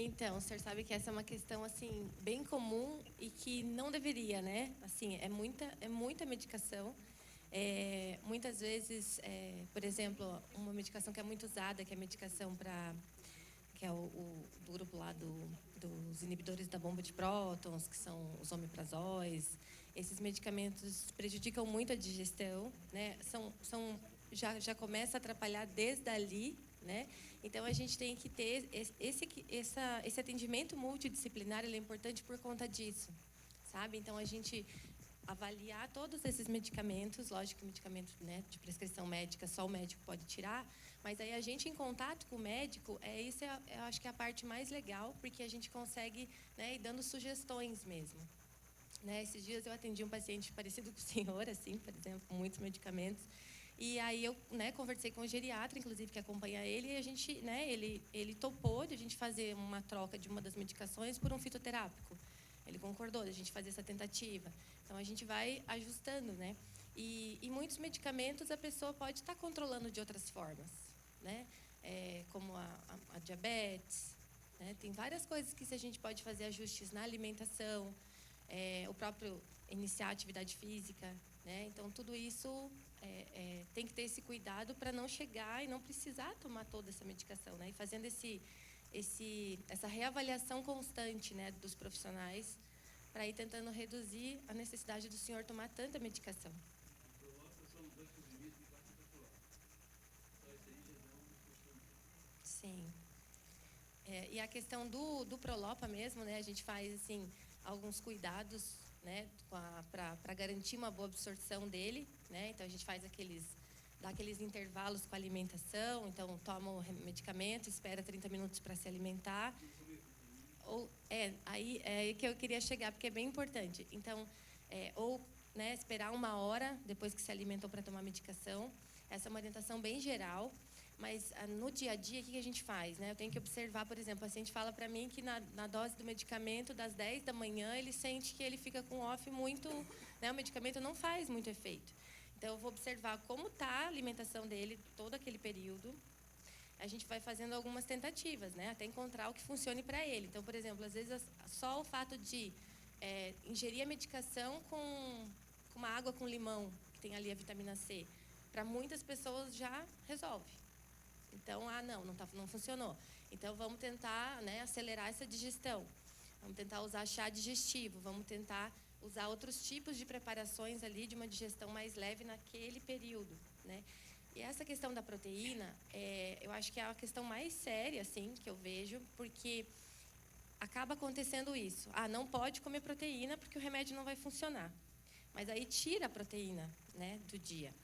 Então, o senhor sabe que essa é uma questão assim bem comum e que não deveria, né? Assim, é muita medicação. Muitas vezes, por exemplo, uma medicação que é muito usada, que é a medicação para que é do grupo lá dos inibidores da bomba de prótons, que são os omeprazóis. Esses medicamentos prejudicam muito a digestão, né? Já começa a atrapalhar desde ali, né? Então, a gente tem que ter esse atendimento multidisciplinar, ele é importante por conta disso, sabe? Então, a gente avaliar todos esses medicamentos, lógico que medicamento, né, de prescrição médica só o médico pode tirar, mas aí a gente em contato com o médico, eu acho que é a parte mais legal, porque a gente consegue, né, ir dando sugestões mesmo. Né, esses dias eu atendi um paciente parecido com o senhor, assim, por exemplo, com muitos medicamentos, e aí eu, né, conversei com o geriatra, inclusive, que acompanha ele, e a gente, né, ele topou de a gente fazer uma troca de uma das medicações por um fitoterápico. Ele concordou de a gente fazer essa tentativa. Então, a gente vai ajustando, né? E muitos medicamentos a pessoa pode estar controlando de outras formas, né? Como a diabetes, né? Tem várias coisas que a gente pode fazer ajustes na alimentação, o próprio iniciar a atividade física, né? Então, tudo isso tem que ter esse cuidado para não chegar e não precisar tomar toda essa medicação, né? E fazendo essa reavaliação constante, né, dos profissionais para ir tentando reduzir a necessidade do senhor tomar tanta medicação. Sim. E a questão do Prolopa mesmo, né? A gente faz assim alguns cuidados, né, para garantir uma boa absorção dele, né? Então a gente dá aqueles intervalos com a alimentação, então toma o medicamento, espera 30 minutos para se alimentar. Aí é que eu queria chegar, porque é bem importante. Então, né, esperar 1 hora depois que se alimentou para tomar medicação. Essa é uma orientação bem geral, mas no dia a dia, o que a gente faz? Né? Eu tenho que observar, por exemplo, o paciente fala para mim que na dose do medicamento, das 10 da manhã, ele sente que ele fica com off muito, né, o medicamento não faz muito efeito. Então, eu vou observar como está a alimentação dele todo aquele período. A gente vai fazendo algumas tentativas, né, até encontrar o que funcione para ele. Então, por exemplo, às vezes só o fato de ingerir a medicação com uma água com limão, que tem ali a vitamina C, para muitas pessoas já resolve. Então, não funcionou. Então, vamos tentar, né, acelerar essa digestão. Vamos tentar usar chá digestivo, vamos tentar usar outros tipos de preparações ali de uma digestão mais leve naquele período, né? E essa questão da proteína, eu acho que é a questão mais séria, assim, que eu vejo, porque acaba acontecendo isso. Não pode comer proteína porque o remédio não vai funcionar. Mas aí tira a proteína, né, do dia.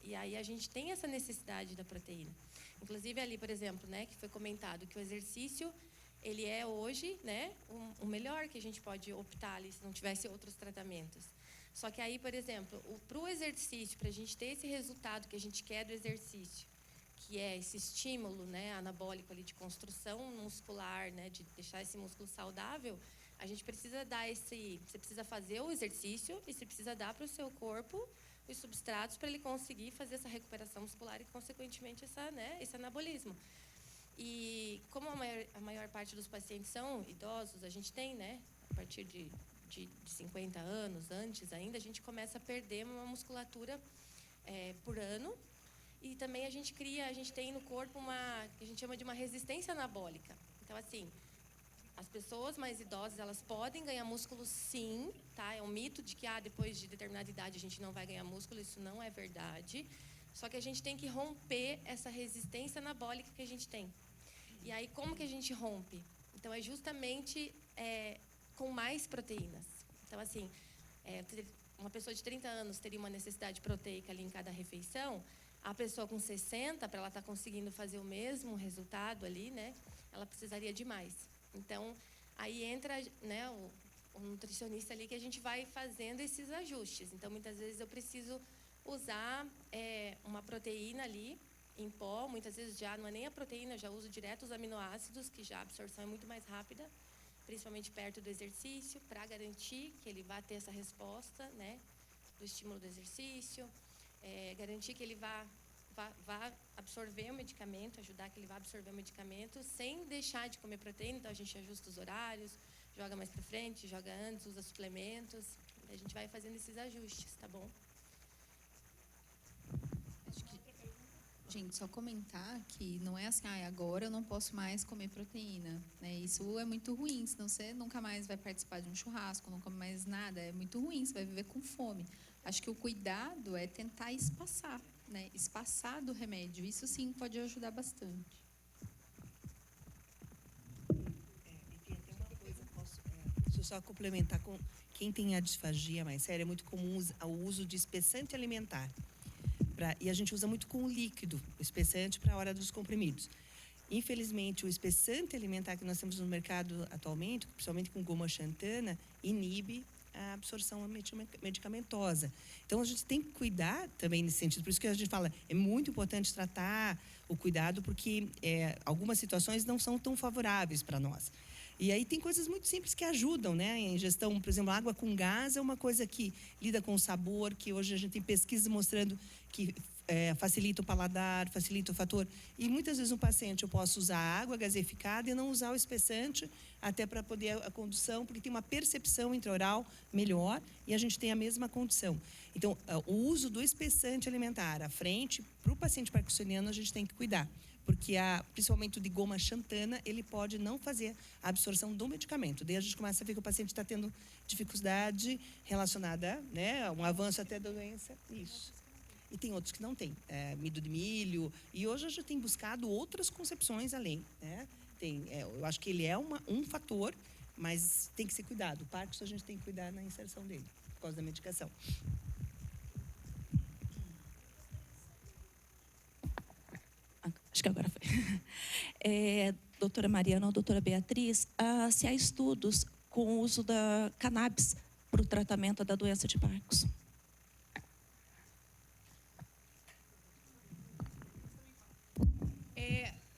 E aí a gente tem essa necessidade da proteína. Inclusive ali, por exemplo, né, que foi comentado que o exercício, ele é hoje, né, o melhor que a gente pode optar ali se não tivesse outros tratamentos. Só que aí, por exemplo, para o exercício, para a gente ter esse resultado que a gente quer do exercício, que é esse estímulo, né, anabólico ali de construção muscular, né, de deixar esse músculo saudável, a gente precisa você precisa fazer o exercício e você precisa dar para o seu corpo os substratos para ele conseguir fazer essa recuperação muscular e, consequentemente, esse anabolismo. E como a maior parte dos pacientes são idosos, a gente tem, né, a partir de 50 anos, antes ainda, a gente começa a perder uma musculatura por ano. E também a gente tem no corpo que a gente chama de uma resistência anabólica. Então, assim, as pessoas mais idosas, elas podem ganhar músculo sim, tá? É um mito de que depois de determinada idade a gente não vai ganhar músculo, isso não é verdade. Só que a gente tem que romper essa resistência anabólica que a gente tem. E aí, como que a gente rompe? Então, é justamente com mais proteínas. Então, assim, uma pessoa de 30 anos teria uma necessidade proteica ali em cada refeição. A pessoa com 60, para ela estar conseguindo fazer o mesmo resultado ali, né, ela precisaria de mais. Então, aí entra, né, o nutricionista ali que a gente vai fazendo esses ajustes. Então, muitas vezes eu preciso usar uma proteína ali em pó. Muitas vezes já não é nem a proteína, eu já uso direto os aminoácidos, que já a absorção é muito mais rápida, principalmente perto do exercício, para garantir que ele vá ter essa resposta, né, do estímulo do exercício, garantir que ele vá vá absorver o medicamento, ajudar que ele vá absorver o medicamento, sem deixar de comer proteína. Então, a gente ajusta os horários, joga mais para frente, joga antes, usa suplementos. A gente vai fazendo esses ajustes, tá bom? Gente, só comentar que não é assim, agora eu não posso mais comer proteína, né? Isso é muito ruim, senão você nunca mais vai participar de um churrasco, não come mais nada, é muito ruim, você vai viver com fome. Acho que o cuidado é tentar espaçar, né? Espaçar do remédio, isso sim pode ajudar bastante. E tem até uma coisa, deixa eu só complementar com quem tem a disfagia mais séria, é muito comum o uso de espessante alimentar. E a gente usa muito com o líquido, o espessante para a hora dos comprimidos. Infelizmente, o espessante alimentar que nós temos no mercado atualmente, principalmente com goma xantana, inibe a absorção medicamentosa. Então, a gente tem que cuidar também nesse sentido. Por isso que a gente fala, é muito importante tratar o cuidado, porque algumas situações não são tão favoráveis para nós. E aí tem coisas muito simples que ajudam, né? Em ingestão, por exemplo, água com gás é uma coisa que lida com o sabor, que hoje a gente tem pesquisas mostrando que facilita o paladar, facilita o fator. E muitas vezes um paciente, eu posso usar água gaseificada e não usar o espessante, até para poder a condução, porque tem uma percepção intraoral melhor e a gente tem a mesma condição. Então, o uso do espessante alimentar à frente, para o paciente parkinsoniano, a gente tem que cuidar. Porque, principalmente o de goma xantana, ele pode não fazer a absorção do medicamento. Daí a gente começa a ver que o paciente está tendo dificuldade relacionada, né, a um avanço até da doença. Isso. E tem outros que não têm, amido de milho. E hoje a gente tem buscado outras concepções além, né? Eu acho que ele é um fator, mas tem que ser cuidado. O Parkinson a gente tem que cuidar na inserção dele, por causa da medicação. Acho que agora foi. Doutora Mariana ou doutora Beatriz, se há estudos com o uso da cannabis para o tratamento da doença de Parkinson?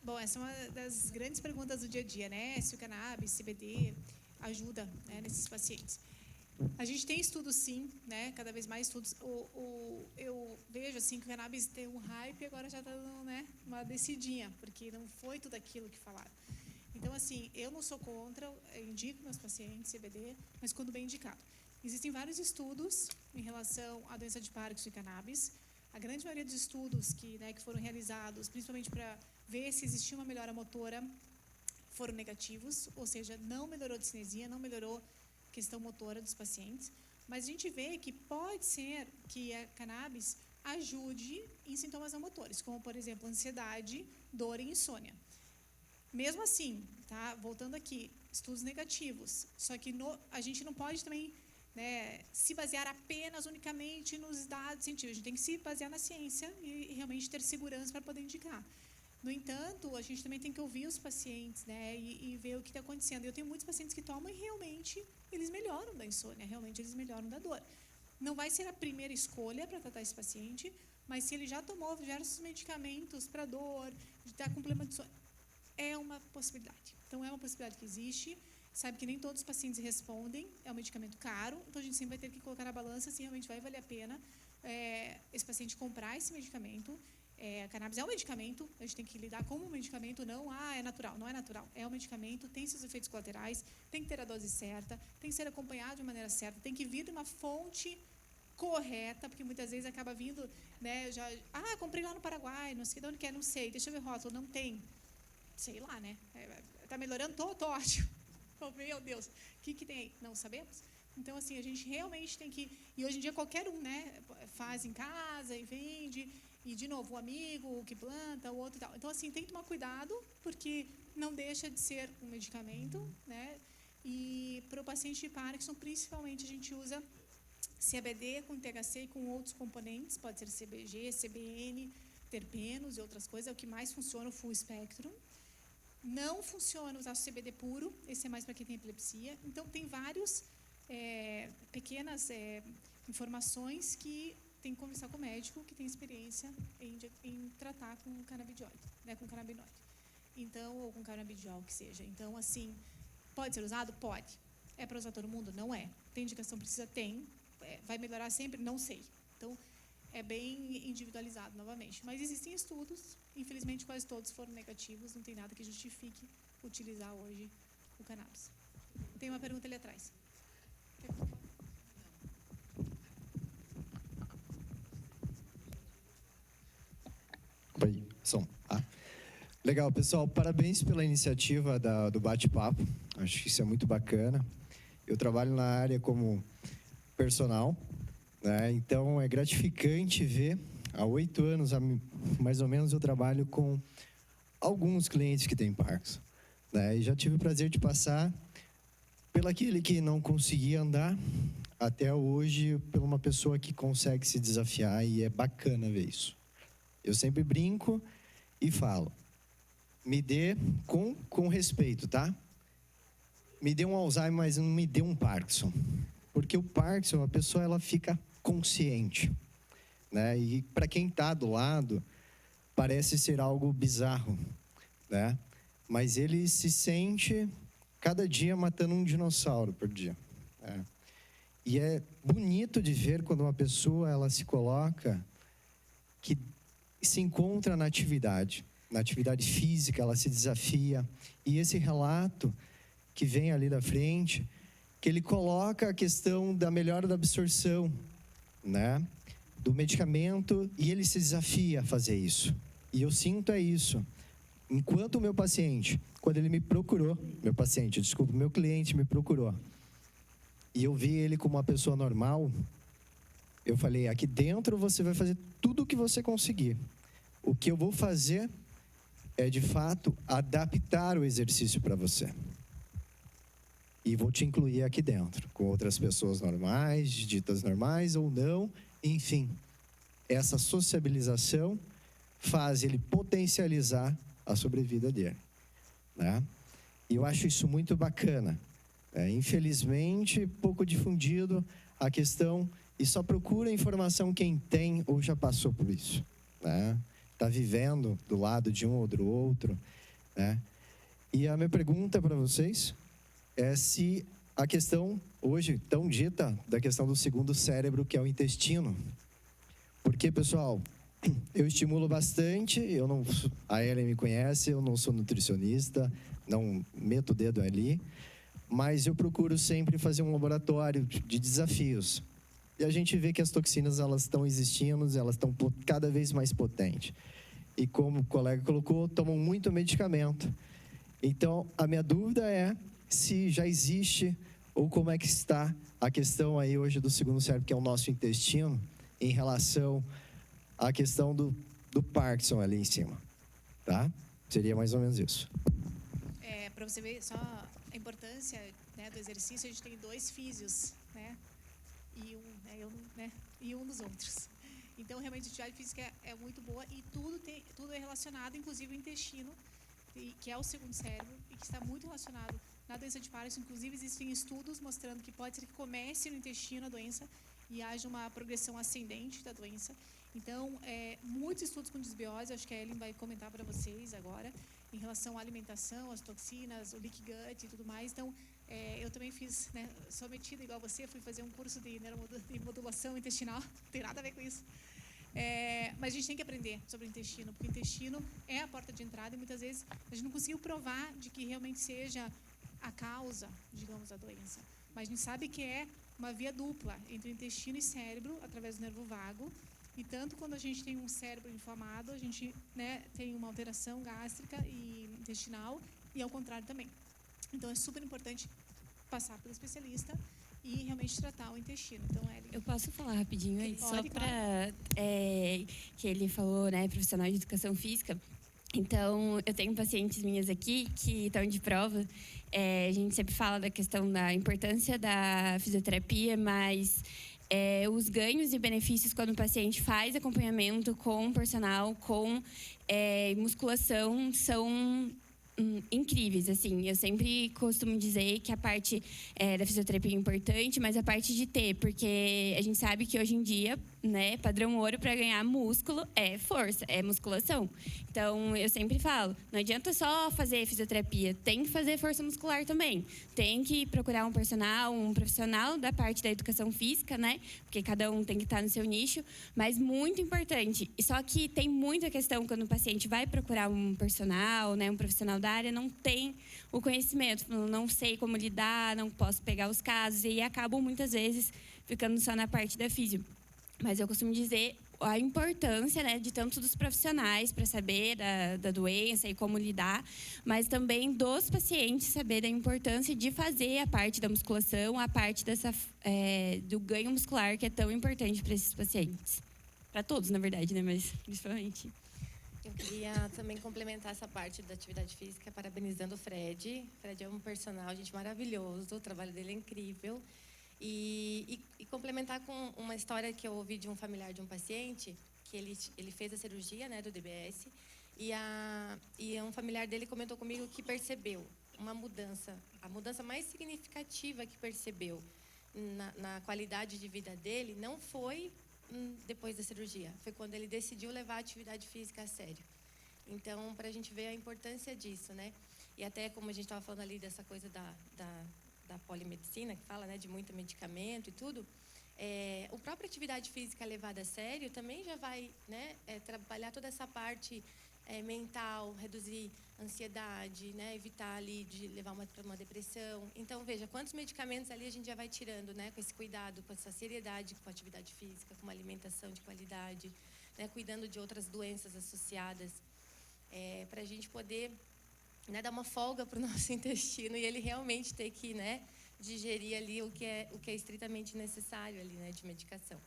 Bom, essa é uma das grandes perguntas do dia a dia, né? Se o cannabis, CBD, ajuda, né, nesses pacientes. A gente tem estudos, sim, né? Cada vez mais estudos. Eu vejo assim que o cannabis tem um hype e agora já está dando, né, uma descidinha, porque não foi tudo aquilo que falaram. Então, assim, eu não sou contra, eu indico meus pacientes CBD, mas quando bem indicado. Existem vários estudos em relação à doença de Parkinson e cannabis. A grande maioria dos estudos que foram realizados, principalmente para ver se existia uma melhora motora, foram negativos, ou seja, não melhorou a discinesia, não melhorou a questão motora dos pacientes. Mas a gente vê que pode ser que a cannabis ajude em sintomas não motores, como, por exemplo, ansiedade, dor e insônia. Mesmo assim, tá? Voltando aqui, estudos negativos. Só que a gente não pode também, né, se basear apenas, unicamente nos dados científicos. A gente tem que se basear na ciência e realmente ter segurança para poder indicar. No entanto, a gente também tem que ouvir os pacientes, né, e ver o que está acontecendo. Eu tenho muitos pacientes que tomam e realmente eles melhoram da insônia, realmente eles melhoram da dor. Não vai ser a primeira escolha para tratar esse paciente, mas se ele já tomou diversos medicamentos para dor, de estar com problema de sono, é uma possibilidade. Então, é uma possibilidade que existe. Sabe que nem todos os pacientes respondem, é um medicamento caro, então a gente sempre vai ter que colocar na balança se realmente vai valer a pena esse paciente comprar esse medicamento. A cannabis é um medicamento, a gente tem que lidar como um medicamento, não, é natural, não é natural. É um medicamento, tem seus efeitos colaterais, tem que ter a dose certa, tem que ser acompanhado de maneira certa, tem que vir de uma fonte correta, porque muitas vezes acaba vindo, né, comprei lá no Paraguai, não sei de onde que é, não sei, deixa eu ver o rótulo, não tem, sei lá, né, tá melhorando, tô ótimo. Oh, meu Deus, o que tem aí? Não sabemos. Então, assim, a gente realmente tem que... E hoje em dia, qualquer um, né, faz em casa e vende. E, de novo, o amigo que planta, o outro e tal. Então, assim, tem que tomar cuidado, porque não deixa de ser um medicamento, né? E para o paciente de Parkinson, principalmente, a gente usa CBD com THC e com outros componentes. Pode ser CBG, CBN, terpenos e outras coisas. É o que mais funciona, o full spectrum. Não funciona usar o CBD puro, esse é mais para quem tem epilepsia. Então, tem várias pequenas informações que tem que conversar com o médico que tem experiência em tratar com canabinoide, né, com canabinoide. Então, ou com canabidiol, que seja. Então, assim, pode ser usado? Pode. É para usar todo mundo? Não é. Tem indicação precisa? Tem. Vai melhorar sempre? Não sei. Então, é bem individualizado novamente. Mas existem estudos, infelizmente quase todos foram negativos, não tem nada que justifique utilizar hoje o cannabis. Tem uma pergunta ali atrás. Oi, som. Legal, pessoal. Parabéns pela iniciativa do bate-papo. Acho que isso é muito bacana. Eu trabalho na área como personal, né? Então é gratificante ver. Há 8 anos, mais ou menos, eu trabalho com alguns clientes que têm Parkinson, né? E já tive o prazer de passar pelaquele que não conseguia andar até hoje por uma pessoa que consegue se desafiar, e é bacana ver isso. Eu sempre brinco e falo, me dê com respeito, tá? Me dê um Alzheimer, mas não me dê um Parkinson. Porque o Parkinson, a pessoa ela fica consciente, né? E para quem está do lado, parece ser algo bizarro, né? Mas ele se sente cada dia matando um dinossauro por dia. Né? E é bonito de ver quando uma pessoa ela se coloca, que se encontra na atividade física, ela se desafia. E esse relato que vem ali da frente, que ele coloca a questão da melhora da absorção, né, do medicamento, e ele se desafia a fazer isso. E eu sinto isso. Enquanto o meu paciente, quando ele me procurou, meu cliente me procurou, e eu vi ele como uma pessoa normal, eu falei, aqui dentro você vai fazer tudo o que você conseguir. O que eu vou fazer é, de fato, adaptar o exercício para você. E vou te incluir aqui dentro, com outras pessoas normais, ditas normais ou não, enfim. Essa sociabilização faz ele potencializar a sobrevida dele, né? E eu acho isso muito bacana. Infelizmente, pouco difundido a questão, e só procura informação quem tem ou já passou por isso, né? Está vivendo do lado de um ou do outro, né? E a minha pergunta para vocês é se a questão hoje tão dita da questão do segundo cérebro, que é o intestino. Porque, pessoal, eu estimulo bastante, a Ellen me conhece, eu não sou nutricionista, não meto o dedo ali, mas eu procuro sempre fazer um laboratório de desafios. E a gente vê que as toxinas, elas estão existindo, elas estão cada vez mais potentes. E como o colega colocou, tomam muito medicamento. Então, a minha dúvida é se já existe, ou como é que está a questão aí hoje do segundo cérebro, que é o nosso intestino, em relação à questão do Parkinson ali em cima, tá? Seria mais ou menos isso. Para você ver só a importância, né, do exercício, a gente tem 2 físios, né? E um dos outros. Então, realmente, a atividade física é muito boa e tudo é relacionado, inclusive o intestino, que é o segundo cérebro, e que está muito relacionado na doença de Parkinson. Inclusive, existem estudos mostrando que pode ser que comece no intestino a doença e haja uma progressão ascendente da doença. Então, muitos estudos com desbiose, acho que a Ellen vai comentar para vocês agora, em relação à alimentação, às toxinas, o leaky gut e tudo mais. Então, eu também fiz, né, sou metida igual você, fui fazer um curso de neuromodulação intestinal, não tem nada a ver com isso. Mas a gente tem que aprender sobre o intestino, porque o intestino é a porta de entrada e muitas vezes a gente não conseguiu provar de que realmente seja a causa, digamos, da doença. Mas a gente sabe que é uma via dupla entre intestino e cérebro, através do nervo vago. E tanto quando a gente tem um cérebro inflamado, a gente, né, tem uma alteração gástrica e intestinal, e ao contrário também. Então, é super importante passar pelo especialista e realmente tratar o intestino. Então, Ellen, eu posso falar rapidinho aí, pode, só para que ele falou, né, profissional de educação física. Então, eu tenho pacientes minhas aqui que estão de prova. A gente sempre fala da questão da importância da fisioterapia, mas os ganhos e benefícios quando o paciente faz acompanhamento com personal, com musculação, são incríveis, assim. Eu sempre costumo dizer que a parte da fisioterapia é importante, mas a parte de ter, porque a gente sabe que hoje em dia, né, padrão ouro para ganhar músculo é força, é musculação. Então, eu sempre falo, não adianta só fazer fisioterapia, tem que fazer força muscular também. Tem que procurar um profissional da parte da educação física, né? Porque cada um tem que estar no seu nicho, mas muito importante. E só que tem muita questão quando o paciente vai procurar um personal, né, um profissional da área, não tem o conhecimento, não sei como lidar, não posso pegar os casos, e aí acabam muitas vezes ficando só na parte da físio. Mas eu costumo dizer a importância, né, de tanto dos profissionais para saber da doença e como lidar, mas também dos pacientes saber a importância de fazer a parte da musculação, a parte do ganho muscular, que é tão importante para esses pacientes. Para todos, na verdade, né, mas principalmente. Eu queria também complementar essa parte da atividade física, parabenizando o Fred. O Fred é um personal, gente, maravilhoso, o trabalho dele é incrível. E complementar com uma história que eu ouvi de um familiar de um paciente, que ele fez a cirurgia, né, do DBS, e um familiar dele comentou comigo que percebeu uma mudança, a mudança mais significativa que percebeu na qualidade de vida dele não foi depois da cirurgia, foi quando ele decidiu levar a atividade física a sério. Então, para a gente ver a importância disso, né? E até como a gente estava falando ali dessa coisa da polimedicina, que fala, né, de muito medicamento e tudo, a própria atividade física levada a sério também já vai, né, trabalhar toda essa parte mental, reduzir ansiedade, né, evitar ali de levar para uma depressão. Então, veja, quantos medicamentos ali a gente já vai tirando, né, com esse cuidado, com essa seriedade, com a atividade física, com uma alimentação de qualidade, né, cuidando de outras doenças associadas, para a gente poder, né, dar uma folga para o nosso intestino e ele realmente ter que, né, digerir ali o que é estritamente necessário ali, né, de medicação.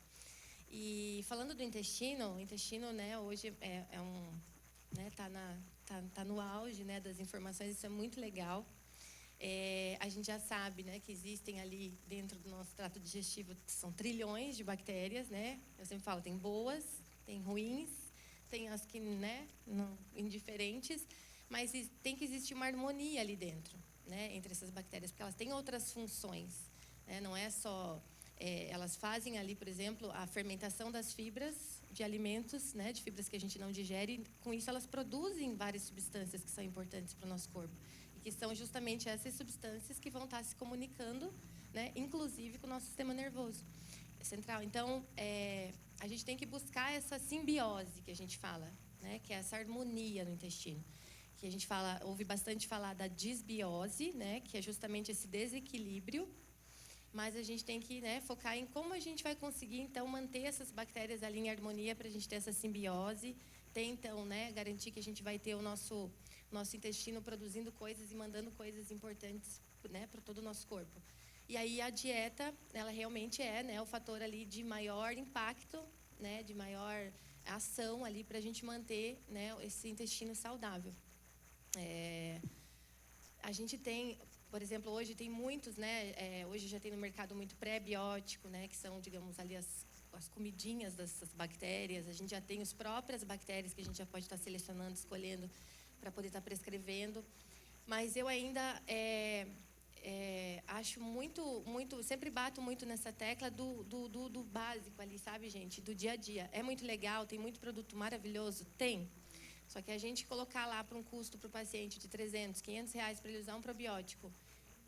E falando do intestino, o intestino, né, hoje né, tá no auge, né, das informações, isso é muito legal. A gente já sabe, né, que existem ali dentro do nosso trato digestivo são trilhões de bactérias, né? Eu sempre falo, tem boas, tem ruins, tem as que, né, não, indiferentes, mas tem que existir uma harmonia ali dentro, né, entre essas bactérias, porque elas têm outras funções, né? Não é só elas fazem ali, por exemplo, a fermentação das fibras de alimentos, né, de fibras que a gente não digere, e com isso elas produzem várias substâncias que são importantes para o nosso corpo, e que são justamente essas substâncias que vão estar se comunicando, né, inclusive com o nosso sistema nervoso central. Então, a gente tem que buscar essa simbiose que a gente fala, né, que é essa harmonia no intestino, que a gente ouve bastante falar da disbiose, né, que é justamente esse desequilíbrio. Mas a gente tem que, né, focar em como a gente vai conseguir, então, manter essas bactérias ali em harmonia para a gente ter essa simbiose, ter, então, né, garantir que a gente vai ter o nosso intestino produzindo coisas e mandando coisas importantes, né, para todo o nosso corpo. E aí a dieta, ela realmente é, né, o fator ali de maior impacto, né, de maior ação ali para a gente manter, né, esse intestino saudável. A gente tem... Por exemplo, hoje tem muitos, né? Hoje já tem no mercado muito pré-biótico, né? Que são, digamos, ali as comidinhas dessas bactérias. A gente já tem as próprias bactérias que a gente já pode estar selecionando, escolhendo para poder estar prescrevendo. Mas eu ainda acho muito, sempre bato muito nessa tecla do básico ali, sabe, gente? Do dia a dia. É muito legal, tem muito produto maravilhoso? Tem. Só que a gente colocar lá para um custo para o paciente de 300, 500 reais para ele usar um probiótico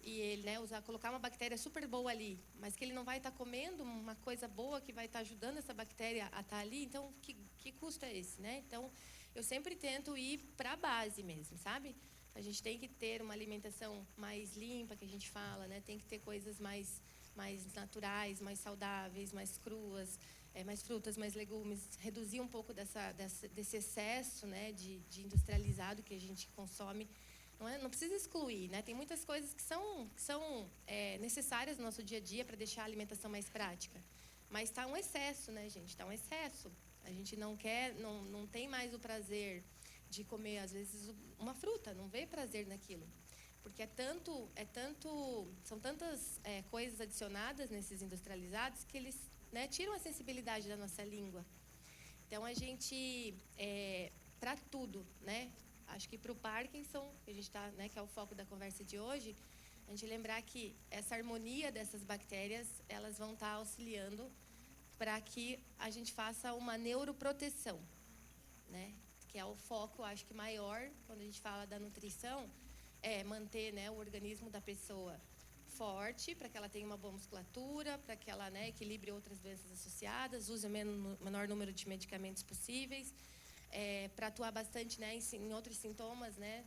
e ele, né, colocar uma bactéria super boa ali, mas que ele não vai estar comendo uma coisa boa que vai estar ajudando essa bactéria a estar ali, então que custo é esse, né? Então, eu sempre tento ir para a base mesmo, sabe? A gente tem que ter uma alimentação mais limpa, que a gente fala, né? Tem que ter coisas mais naturais, mais saudáveis, mais cruas, mais frutas, mais legumes, reduzir um pouco desse excesso, né, de industrializado que a gente consome. Não precisa excluir, né? Tem muitas coisas que são necessárias no nosso dia a dia para deixar a alimentação mais prática. Mas está um excesso, né, gente? Está um excesso. A gente não tem mais o prazer de comer, às vezes, uma fruta, não vê prazer naquilo. Porque são tantas coisas adicionadas nesses industrializados que eles, né, tiram a sensibilidade da nossa língua. Então, a gente, para tudo, né, acho que para o Parkinson, que a gente tá, né, que é o foco da conversa de hoje, a gente lembrar que essa harmonia dessas bactérias, elas vão estar auxiliando para que a gente faça uma neuroproteção, né? Que é o foco, acho que maior, quando a gente fala da nutrição, é manter, né, o organismo da pessoa forte, para que ela tenha uma boa musculatura, para que ela, né, equilibre outras doenças associadas, use o menor número de medicamentos possíveis, para atuar bastante, né, em outros sintomas, né,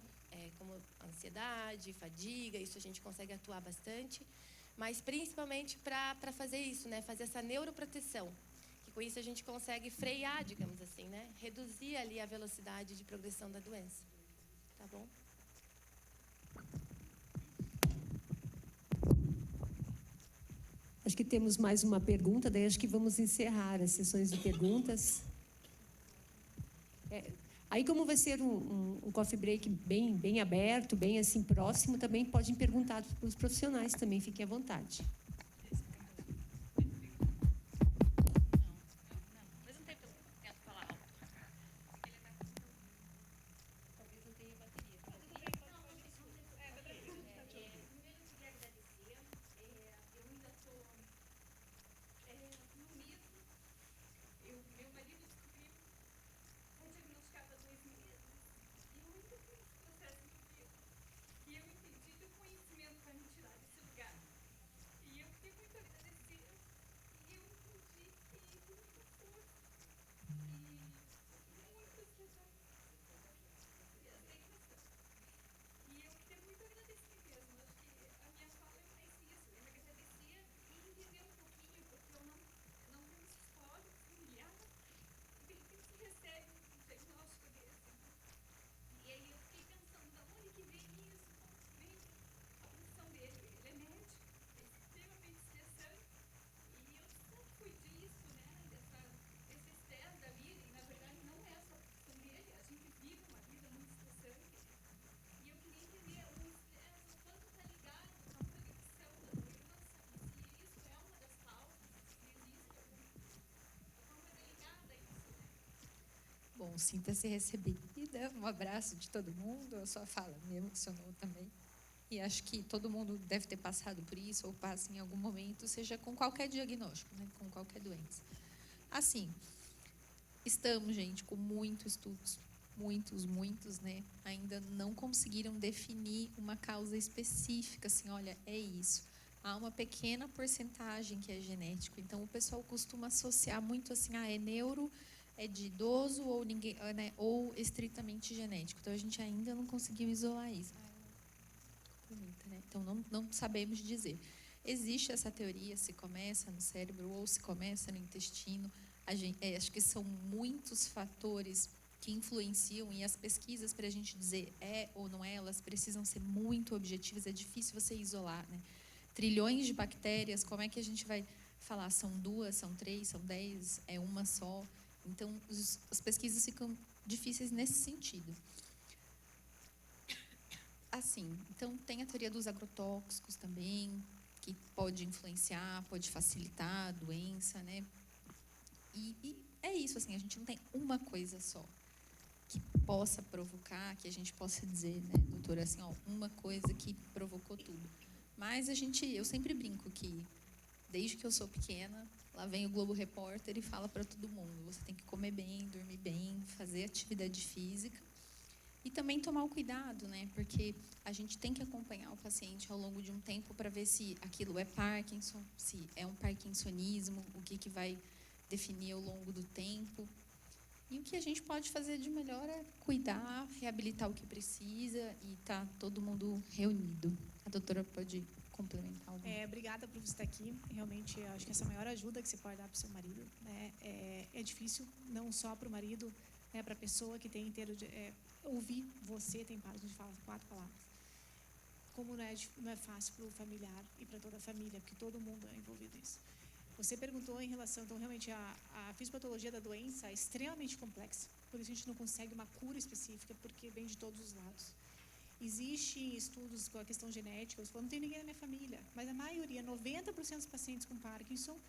como ansiedade, fadiga, isso a gente consegue atuar bastante, mas principalmente para fazer isso, né, fazer essa neuroproteção, que com isso a gente consegue frear, digamos assim, né, reduzir ali a velocidade de progressão da doença, tá bom? Acho que temos mais uma pergunta, daí acho que vamos encerrar as sessões de perguntas. Aí, como vai ser um coffee break bem aberto, bem assim próximo, também podem perguntar para os profissionais também, fiquem à vontade. Bom, sinta-se recebida, um abraço de todo mundo, a sua fala me emocionou também. E acho que todo mundo deve ter passado por isso, ou passa em algum momento, seja com qualquer diagnóstico, né, com qualquer doença. Assim, estamos, gente, com muitos estudos, muitos, né, ainda não conseguiram definir uma causa específica, assim, olha, é isso. Há uma pequena porcentagem que é genético, então o pessoal costuma associar muito assim, é neuro, é de idoso ou ninguém, né, ou estritamente genético. Então a gente ainda não conseguiu isolar isso. Né? Então não sabemos dizer. Existe essa teoria, se começa no cérebro ou se começa no intestino. Acho que são muitos fatores que influenciam, e as pesquisas para a gente dizer é ou não é, elas precisam ser muito objetivas. É difícil você isolar, né? Trilhões de bactérias, como é que a gente vai falar? São 2, são 3, são 10, é uma só? Então, as pesquisas ficam difíceis nesse sentido. Assim, então tem a teoria dos agrotóxicos também, que pode influenciar, pode facilitar a doença, né? E é isso, assim, a gente não tem uma coisa só que possa provocar, que a gente possa dizer, né, doutora, assim, ó, uma coisa que provocou tudo. Mas eu sempre brinco que, desde que eu sou pequena, lá vem o Globo Repórter e fala para todo mundo, você tem que comer bem, dormir bem, fazer atividade física e também tomar o cuidado, né? Porque a gente tem que acompanhar o paciente ao longo de um tempo para ver se aquilo é Parkinson, se é um parkinsonismo, o que vai definir ao longo do tempo. E o que a gente pode fazer de melhor é cuidar, reabilitar o que precisa e tá todo mundo reunido. A doutora pode complementar algo? Obrigada por você estar aqui. Realmente, eu acho que essa é a maior ajuda que você pode dar para o seu marido, né? É difícil, não só para o marido, né, para a pessoa que tem inteiro de ouvir você, tem página de fala 4 palavras. Como não é fácil para o familiar e para toda a família, porque todo mundo é envolvido nisso. Você perguntou em relação, então, realmente, a fisiopatologia da doença é extremamente complexa, por isso a gente não consegue uma cura específica, porque vem de todos os lados. Existem estudos com a questão genética, eu falo, não tem ninguém na minha família, mas a maioria, 90% dos pacientes com Parkinson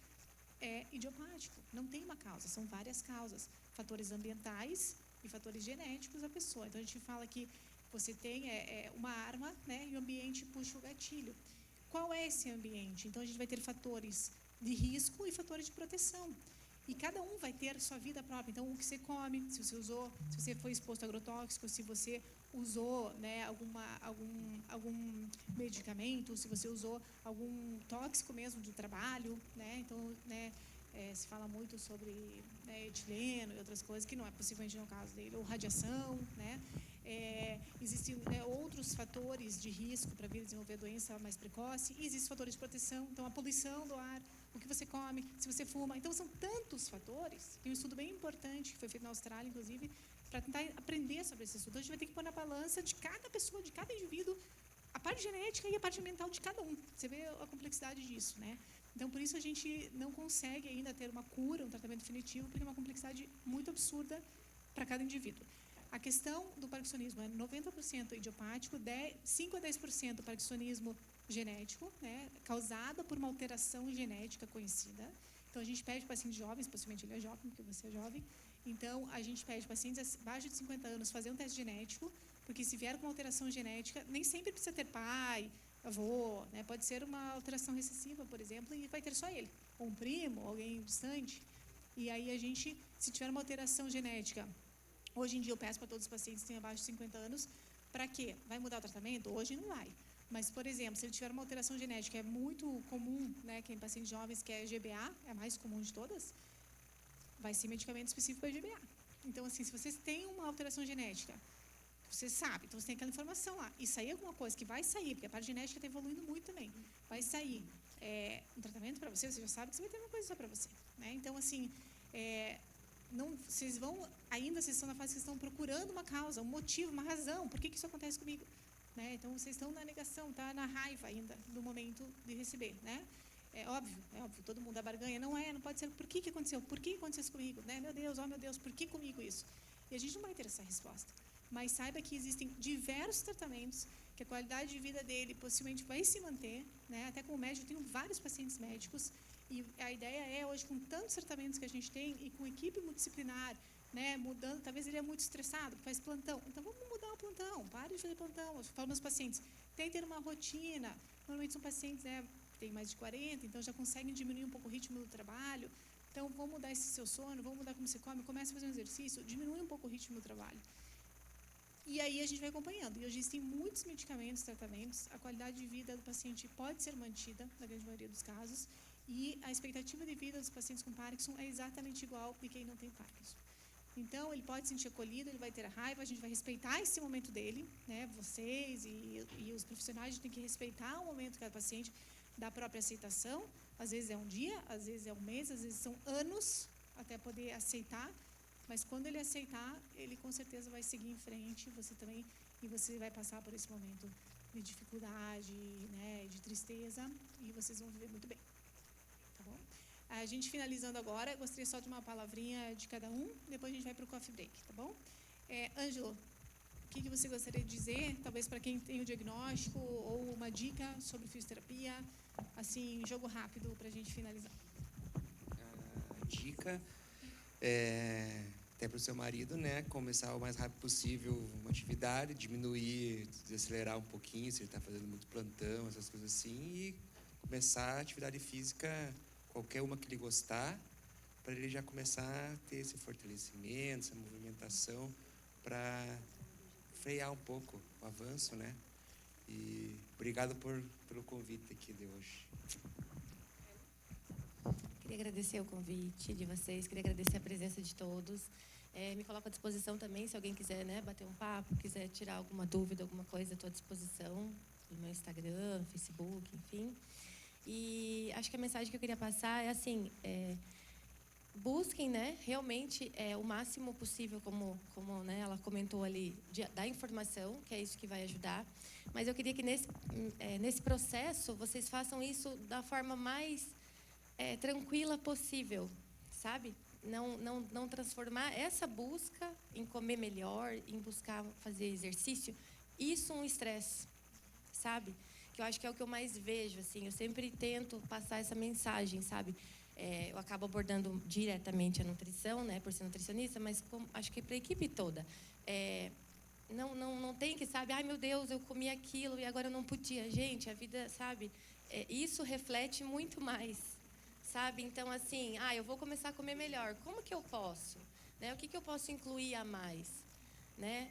é idiopático, não tem uma causa, são várias causas, fatores ambientais, e fatores genéticos da pessoa. Então, a gente fala que você tem uma arma, né, e o ambiente puxa o gatilho. Qual é esse ambiente? Então, a gente vai ter fatores de risco e fatores de proteção. E cada um vai ter sua vida própria. Então, o que você come, se você usou, se você foi exposto a agrotóxicos, se você usou, né, algum medicamento, se você usou algum tóxico mesmo do trabalho, né? Então, né, se fala muito sobre, né, etileno e outras coisas, que não é possivelmente no caso dele, ou radiação, né? Existem, né, outros fatores de risco para vir desenvolver doença mais precoce, e existem fatores de proteção, então a poluição do ar, o que você come, se você fuma. Então, são tantos fatores. Tem um estudo bem importante, que foi feito na Austrália, inclusive, para tentar aprender sobre esse estudo. Então, a gente vai ter que pôr na balança de cada pessoa, de cada indivíduo, a parte genética e a parte mental de cada um. Você vê a complexidade disso, né? Então, por isso, a gente não consegue ainda ter uma cura, um tratamento definitivo, porque é uma complexidade muito absurda para cada indivíduo. A questão do parkinsonismo é 90% idiopático, 5 a 10% parkinsonismo genético, né, causada por uma alteração genética conhecida. Então, a gente pede para pacientes jovens, possivelmente ele é jovem, porque você é jovem, então, a gente pede para pacientes abaixo de 50 anos fazer um teste genético, porque se vier com uma alteração genética, nem sempre precisa ter pai, avô, né, pode ser uma alteração recessiva, por exemplo, e vai ter só ele, ou um primo, ou alguém distante. E aí, a gente, se tiver uma alteração genética, hoje em dia eu peço para todos os pacientes que têm abaixo de 50 anos, para quê? Vai mudar o tratamento? Hoje não vai. Mas, por exemplo, se ele tiver uma alteração genética, é muito comum, né, que em pacientes jovens, que é GBA, é a mais comum de todas, vai ser medicamento específico para GBA. Então, assim, se vocês têm uma alteração genética, você sabe, então você tem aquela informação lá, e sair alguma coisa que vai sair, porque a parte genética está evoluindo muito também, vai sair um tratamento para você, você já sabe que você vai ter uma coisa só para você, né? Então, assim, não, vocês vão, ainda vocês estão na fase que vocês estão procurando uma causa, um motivo, uma razão, por que isso acontece comigo? Né? Então, vocês estão na negação, tá na raiva ainda do momento de receber, né? É óbvio, todo mundo é barganha, não pode ser, por que aconteceu? Por que aconteceu isso comigo? Né? Meu Deus, por que comigo isso? E a gente não vai ter essa resposta. Mas saiba que existem diversos tratamentos, que a qualidade de vida dele possivelmente vai se manter, né? Até como médico, eu tenho vários pacientes médicos, e a ideia é, hoje, com tantos tratamentos que a gente tem, e com equipe multidisciplinar, né, mudando, talvez ele é muito estressado, faz plantão, então vamos mudar o plantão, pare de fazer plantão. Eu falo para os pacientes, tentem ter uma rotina, normalmente são pacientes, né, que têm mais de 40, então já conseguem diminuir um pouco o ritmo do trabalho, então vamos mudar esse seu sono, vamos mudar como você come, comece a fazer um exercício, diminui um pouco o ritmo do trabalho. E aí a gente vai acompanhando. E hoje existem muitos medicamentos, tratamentos, a qualidade de vida do paciente pode ser mantida, na grande maioria dos casos, e a expectativa de vida dos pacientes com Parkinson é exatamente igual de quem não tem Parkinson. Então, ele pode se sentir acolhido, ele vai ter a raiva, a gente vai respeitar esse momento dele, né? Vocês e os profissionais têm que respeitar o momento de cada paciente, da própria aceitação. Às vezes é um dia, às vezes é um mês, às vezes são anos até poder aceitar, mas quando ele aceitar, ele com certeza vai seguir em frente, você também, e você vai passar por esse momento de dificuldade, né, de tristeza, e vocês vão viver muito bem. Tá bom? A gente finalizando agora, gostaria só de uma palavrinha de cada um, depois a gente vai para o coffee break, tá bom? Ângelo, o que você gostaria de dizer, talvez para quem tem o diagnóstico, ou uma dica sobre fisioterapia, assim, jogo rápido para a gente finalizar. A dica até para o seu marido, né, começar o mais rápido possível uma atividade, diminuir, desacelerar um pouquinho, se ele está fazendo muito plantão, essas coisas assim, e começar a atividade física, qualquer uma que ele gostar, para ele já começar a ter esse fortalecimento, essa movimentação, para frear um pouco o avanço, né? E obrigado pelo convite aqui de hoje. Queria agradecer o convite de vocês, queria agradecer a presença de todos. Me coloco à disposição também, se alguém quiser, né, bater um papo, quiser tirar alguma dúvida, alguma coisa, estou à disposição no meu Instagram, Facebook, enfim. E acho que a mensagem que eu queria passar é assim, busquem, né, realmente o máximo possível, como né, ela comentou ali, da informação, que é isso que vai ajudar. Mas eu queria que nesse processo vocês façam isso da forma mais tranquila possível, sabe? Não transformar essa busca em comer melhor, em buscar fazer exercício, isso um estresse, sabe? Que eu acho que é o que eu mais vejo, assim. Eu sempre tento passar essa mensagem, sabe? eu acabo abordando diretamente a nutrição, né, por ser nutricionista, mas acho que para a equipe toda. Não tem que, sabe, ai meu Deus, eu comi aquilo e agora eu não podia. Gente, a vida, sabe, isso reflete muito mais, sabe? Então, assim, eu vou começar a comer melhor. Como que eu posso? Né? O que eu posso incluir a mais? Né?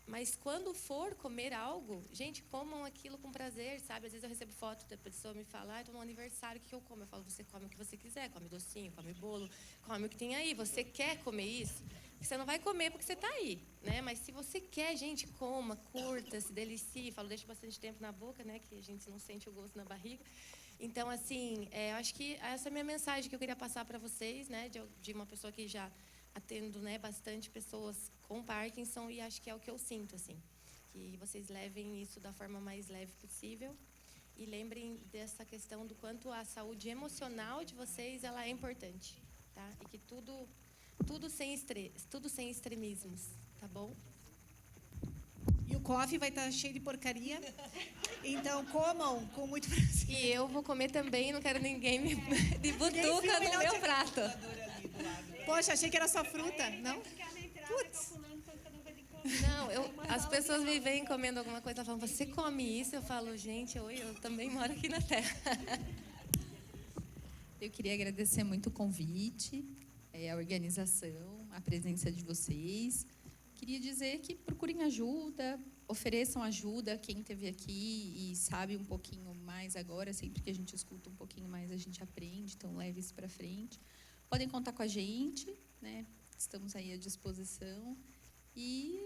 Mas quando for comer algo, gente, comam aquilo com prazer, sabe? Às vezes eu recebo foto da pessoa me fala, estou no aniversário, o que eu como? Eu falo, você come o que você quiser, come docinho, come bolo, come o que tem aí. Você quer comer isso? Você não vai comer porque você está aí, né? Mas se você quer, gente, coma, curta, se delicie. Falo, deixa bastante tempo na boca, né? Que a gente não sente o gosto na barriga. Então, assim, eu acho que essa é a minha mensagem que eu queria passar para vocês, né? De uma pessoa que já atendo, né, bastante pessoas com Parkinson, e acho que é o que eu sinto, assim. Que vocês levem isso da forma mais leve possível e lembrem dessa questão do quanto a saúde emocional de vocês, ela é importante, tá? E que tudo sem estresse, tudo sem extremismos, tá bom? E o coffee vai estar cheio de porcaria. Então, comam com muito prazer. E eu vou comer também, não quero ninguém me de butuca no meu prato. Poxa, achei que era só fruta, não? Putz. Não, as pessoas me veem comendo alguma coisa, falam, você come isso? Eu falo, gente, eu também moro aqui na Terra. Eu queria agradecer muito o convite, a organização, a presença de vocês. Queria dizer que procurem ajuda, ofereçam ajuda. Quem esteve aqui e sabe um pouquinho mais agora, sempre que a gente escuta um pouquinho mais, a gente aprende, então leve isso para frente. Podem contar com a gente, né? Estamos aí à disposição. E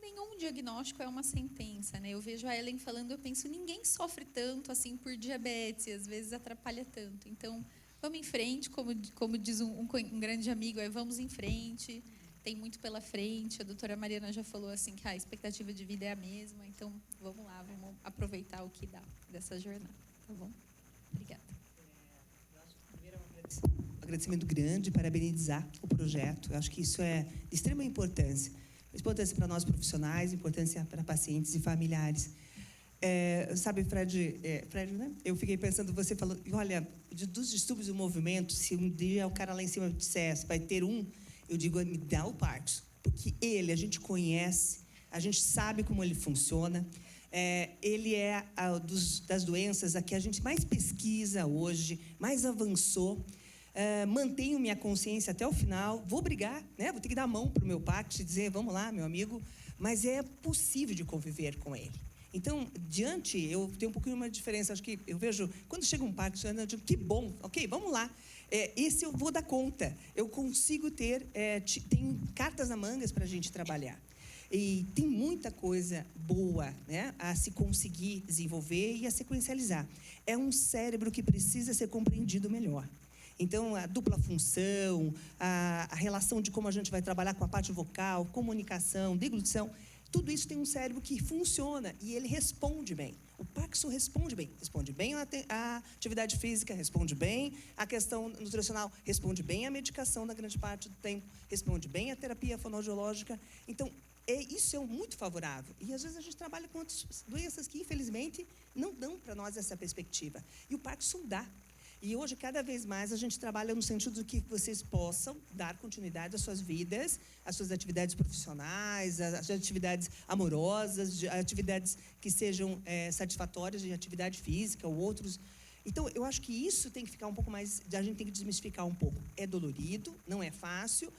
nenhum diagnóstico é uma sentença, né? Eu vejo a Ellen falando, eu penso, ninguém sofre tanto assim por diabetes, às vezes atrapalha tanto. Então, vamos em frente, como diz um grande amigo, vamos em frente, tem muito pela frente. A doutora Mariana já falou assim que a expectativa de vida é a mesma, então vamos lá, vamos aproveitar o que dá dessa jornada, tá bom? Obrigada. Um agradecimento grande, parabenizar o projeto. Eu acho que isso é de extrema importância. Importância para nós profissionais, importância para pacientes e familiares. Sabe, Fred, né? Eu fiquei pensando, você falou, olha, dos distúrbios do movimento, se um dia o cara lá em cima dissesse, vai ter eu digo, me dá o Parkinson, porque a gente conhece, a gente sabe como ele funciona. Ele é das doenças a que a gente mais pesquisa hoje, mais avançou. Mantenho minha consciência até o final, vou brigar, né? Vou ter que dar a mão para o meu Parkinson e dizer, vamos lá, meu amigo, mas é possível de conviver com ele. Então, eu tenho um pouquinho uma diferença, acho que eu vejo, quando chega um Parkinson, eu digo, que bom, ok, vamos lá, esse eu vou dar conta, eu consigo tem cartas na mangas para a gente trabalhar. E tem muita coisa boa, né, a se conseguir desenvolver e a sequencializar. É um cérebro que precisa ser compreendido melhor. Então, a dupla função, a relação de como a gente vai trabalhar com a parte vocal, comunicação, deglutição, tudo isso tem um cérebro que funciona e ele responde bem. O Parkinson responde bem a atividade física, responde bem a questão nutricional, responde bem a medicação na grande parte do tempo, responde bem a terapia fonoaudiológica. Então, isso é muito favorável. E, às vezes, a gente trabalha com outras doenças que, infelizmente, não dão para nós essa perspectiva. E o Parkinson dá. E hoje, cada vez mais, a gente trabalha no sentido de que vocês possam dar continuidade às suas vidas, às suas atividades profissionais, às atividades amorosas, atividades que sejam satisfatórias de atividade física ou outros. Então, eu acho que isso tem que ficar um pouco mais... A gente tem que desmistificar um pouco. É dolorido, não é fácil.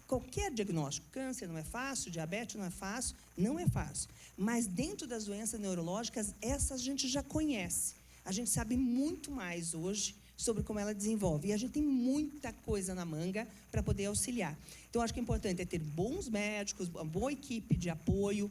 Qualquer diagnóstico, câncer não é fácil, diabetes não é fácil, não é fácil. Mas, dentro das doenças neurológicas, essas a gente já conhece. A gente sabe muito mais hoje sobre como ela desenvolve. E a gente tem muita coisa na manga para poder auxiliar. Então, acho que é importante ter bons médicos, uma boa equipe de apoio,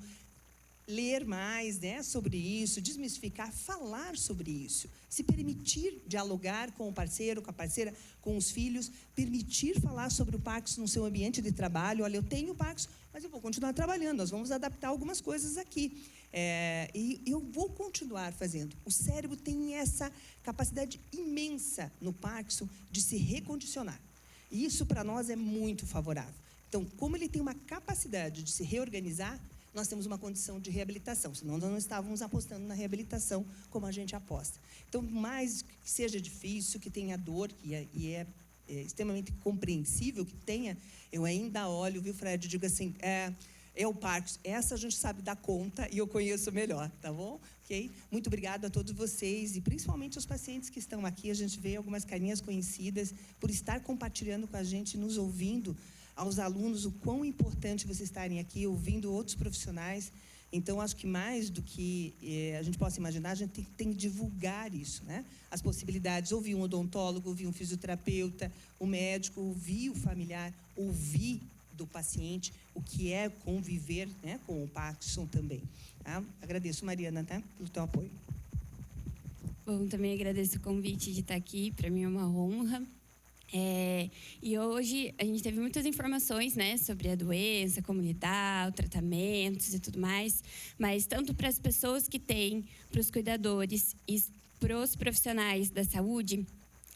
ler mais, né, sobre isso, desmistificar, falar sobre isso, se permitir dialogar com o parceiro, com a parceira, com os filhos, permitir falar sobre o Parkinson no seu ambiente de trabalho. Olha, eu tenho Parkinson, mas eu vou continuar trabalhando, nós vamos adaptar algumas coisas aqui. E eu vou continuar fazendo. O cérebro tem essa capacidade imensa no Parkinson de se recondicionar. E isso, para nós, é muito favorável. Então, como ele tem uma capacidade de se reorganizar, nós temos uma condição de reabilitação, senão nós não estávamos apostando na reabilitação como a gente aposta. Então, mais que seja difícil, que tenha dor, e é extremamente compreensível que tenha, eu ainda olho, viu, Fred, digo assim, é o Parkinson, essa a gente sabe dar conta e eu conheço melhor, tá bom? Ok? Muito obrigada a todos vocês e principalmente os pacientes que estão aqui, a gente vê algumas carinhas conhecidas, por estar compartilhando com a gente, nos ouvindo, aos alunos, o quão importante vocês estarem aqui, ouvindo outros profissionais. Então, acho que mais do que a gente possa imaginar, a gente tem que divulgar isso, né? As possibilidades, ouvir um odontólogo, ouvir um fisioterapeuta, o médico, ouvir o familiar, ouvir do paciente o que é conviver, né, com o Parkinson também. Tá? Agradeço, Mariana, tá, pelo teu apoio. Bom, também agradeço o convite de estar aqui, para mim é uma honra. E hoje a gente teve muitas informações, né, sobre a doença, como lidar, os tratamentos e tudo mais, mas tanto para as pessoas que têm, para os cuidadores e para os profissionais da saúde,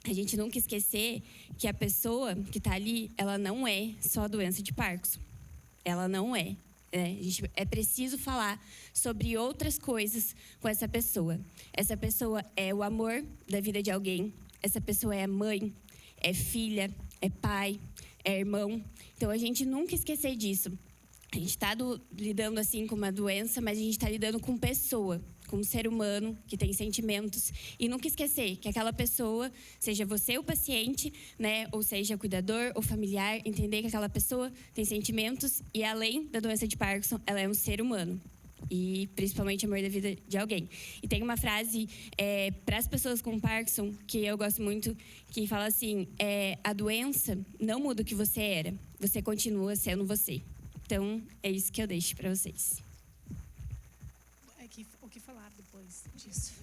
a gente nunca esquecer que a pessoa que está ali, ela não é só a doença de Parkinson. Ela não é. É preciso falar sobre outras coisas com essa pessoa. Essa pessoa é o amor da vida de alguém. Essa pessoa é mãe, é filha, é pai, é irmão. Então, a gente nunca esquecer disso. A gente está lidando assim com uma doença, mas a gente está lidando com pessoa, com um ser humano que tem sentimentos. E nunca esquecer que aquela pessoa, seja você o paciente, né, ou seja cuidador ou familiar, entender que aquela pessoa tem sentimentos e, além da doença de Parkinson, ela é um ser humano. E principalmente amor da vida de alguém. E tem uma frase para as pessoas com Parkinson que eu gosto muito, que fala assim: a doença não muda o que você era, você continua sendo você. Então, é isso que eu deixo para vocês. O que falar depois disso?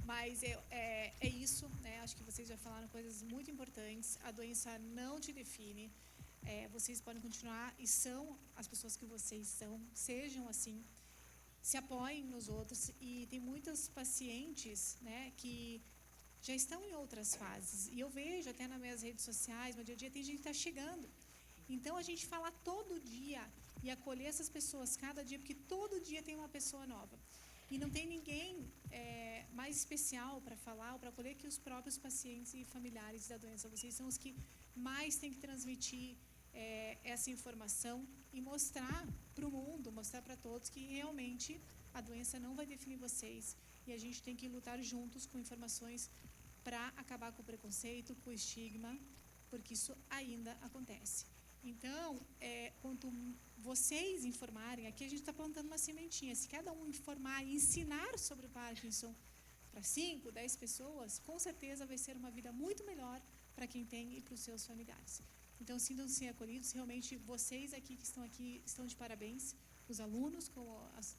Mas é isso, né? Acho que vocês já falaram coisas muito importantes. A doença não te define. Vocês podem continuar e são as pessoas que vocês são, sejam assim, se apoiem nos outros. E tem muitos pacientes, né, que já estão em outras fases. E eu vejo até nas minhas redes sociais, no dia a dia, tem gente que está chegando. Então, a gente falar todo dia e acolher essas pessoas cada dia, porque todo dia tem uma pessoa nova. E não tem ninguém mais especial para falar ou para acolher que os próprios pacientes e familiares da doença. Vocês são os que mais têm que transmitir essa informação e mostrar para o mundo, mostrar para todos que realmente a doença não vai definir vocês e a gente tem que lutar juntos com informações para acabar com o preconceito, com o estigma, porque isso ainda acontece. Então, quanto vocês informarem, aqui a gente está plantando uma sementinha, se cada um informar e ensinar sobre o Parkinson para 5, 10 pessoas, com certeza vai ser uma vida muito melhor para quem tem e para os seus familiares. Então, sintam-se acolhidos. Realmente, vocês aqui que estão de parabéns. Os alunos, como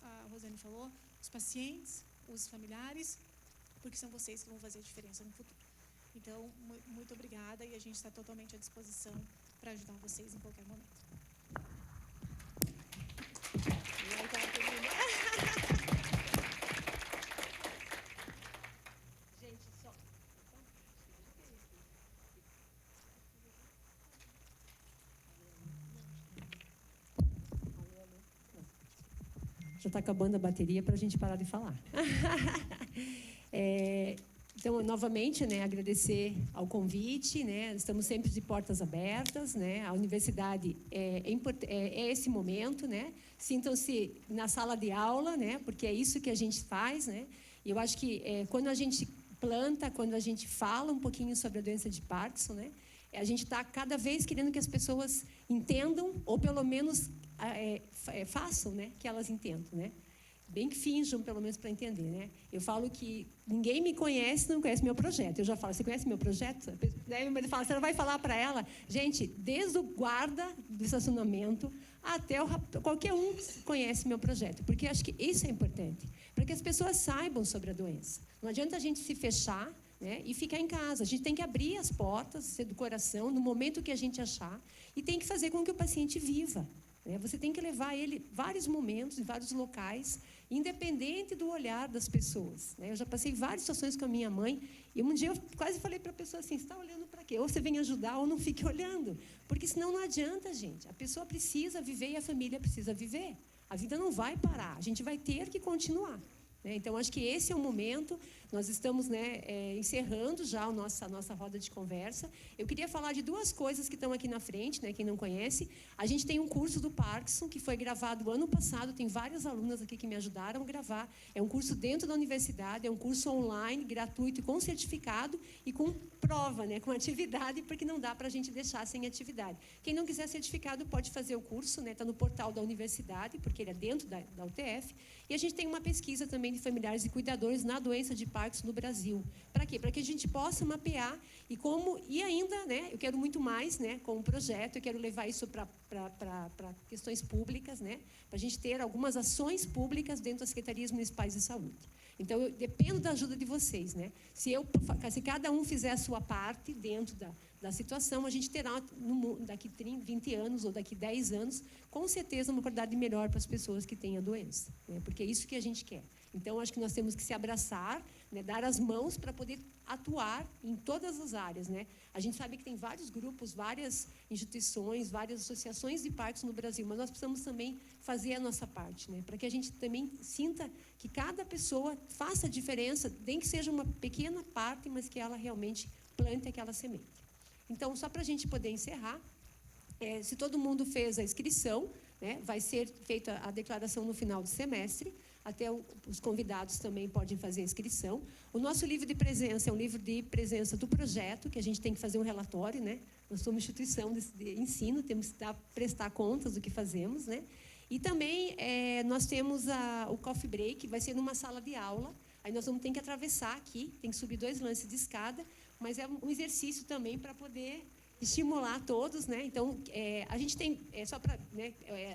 a Rosane falou, os pacientes, os familiares, porque são vocês que vão fazer a diferença no futuro. Então, muito obrigada e a gente está totalmente à disposição para ajudar vocês em qualquer momento. Já está acabando a bateria para a gente parar de falar. Então, novamente, né, agradecer ao convite, né, estamos sempre de portas abertas, né, a universidade é esse momento, né, sintam-se na sala de aula, né, porque é isso que a gente faz, né, e eu acho que quando a gente planta, quando a gente fala um pouquinho sobre a doença de Parkinson, né, a gente está cada vez querendo que as pessoas entendam, ou pelo menos façam, né, que elas entendam, né. Bem que finjam, pelo menos, para entender, né? Eu falo que ninguém me conhece, não conhece meu projeto. Eu já falo, você conhece meu projeto? Daí meu marido fala, você não vai falar para ela? Gente, desde o guarda do estacionamento até qualquer um conhece meu projeto, porque acho que isso é importante, para que as pessoas saibam sobre a doença. Não adianta a gente se fechar, né, e ficar em casa. A gente tem que abrir as portas do coração no momento que a gente achar e tem que fazer com que o paciente viva. Você tem que levar ele vários momentos, em vários locais, independente do olhar das pessoas. Eu já passei várias situações com a minha mãe e um dia eu quase falei para a pessoa assim, você está olhando para quê? Ou você vem ajudar ou não fique olhando. Porque senão não adianta, gente. A pessoa precisa viver e a família precisa viver. A vida não vai parar, a gente vai ter que continuar. Então, acho que esse é o momento. Nós estamos, né, encerrando já a nossa roda de conversa. Eu queria falar de duas coisas que estão aqui na frente, né, quem não conhece. A gente tem um curso do Parkinson, que foi gravado ano passado. Tem várias alunas aqui que me ajudaram a gravar. É um curso dentro da universidade, é um curso online, gratuito, com certificado e com prova, né, com atividade, porque não dá para a gente deixar sem atividade. Quem não quiser certificado pode fazer o curso, né, está no portal da universidade, porque ele é dentro da UTF. E a gente tem uma pesquisa também de familiares e cuidadores na doença de Parkinson no Brasil. Para quê? Para que a gente possa mapear e ainda, né, eu quero muito mais, né, com o projeto, eu quero levar isso para questões públicas, né, para a gente ter algumas ações públicas dentro das secretarias municipais de saúde. Então, eu dependo da ajuda de vocês, né? Se cada um fizer a sua parte dentro da situação, a gente terá, daqui 20 anos ou daqui 10 anos, com certeza, uma qualidade melhor para as pessoas que têm a doença, né? Porque é isso que a gente quer. Então, acho que nós temos que se abraçar, né, dar as mãos para poder atuar em todas as áreas, né? A gente sabe que tem vários grupos, várias instituições, várias associações de Parkinson no Brasil, mas nós precisamos também fazer a nossa parte, né? Para que a gente também sinta que cada pessoa faça a diferença, nem que seja uma pequena parte, mas que ela realmente plante aquela semente. Então, só para a gente poder encerrar, se todo mundo fez a inscrição, né, vai ser feita a declaração no final do semestre. Até os convidados também podem fazer a inscrição. O nosso livro de presença é um livro de presença do projeto, que a gente tem que fazer um relatório, né? Nós somos instituição de ensino, temos que prestar contas do que fazemos, né? E também nós temos o coffee break, vai ser numa sala de aula. Aí nós vamos ter que atravessar aqui, tem que subir 2 lances de escada, mas é um exercício também para poder estimular todos, né? Então, a gente tem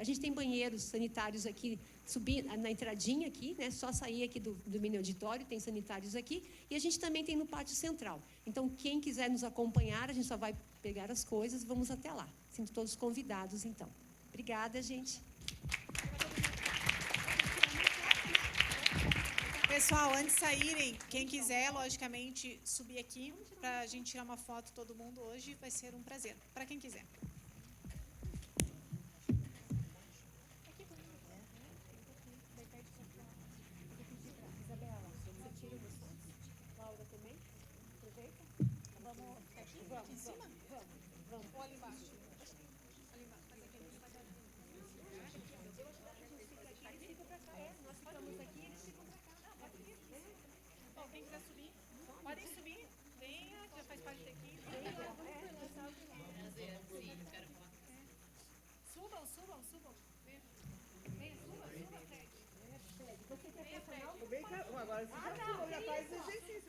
a gente tem banheiros sanitários aqui, subir na entradinha aqui, né? Só sair aqui do mini auditório, tem sanitários aqui, e a gente também tem no pátio central. Então, quem quiser nos acompanhar, a gente só vai pegar as coisas e vamos até lá. Sinto todos convidados, então. Obrigada, gente. Pessoal, antes de saírem, quem quiser, logicamente, subir aqui para a gente tirar uma foto todo mundo hoje, vai ser um prazer. Para quem quiser. Quem quiser subir, podem subir. Venha, já faz parte daqui. Subam. Venha, suba, Fred. Venha, Fred. Agora você já faz exercício.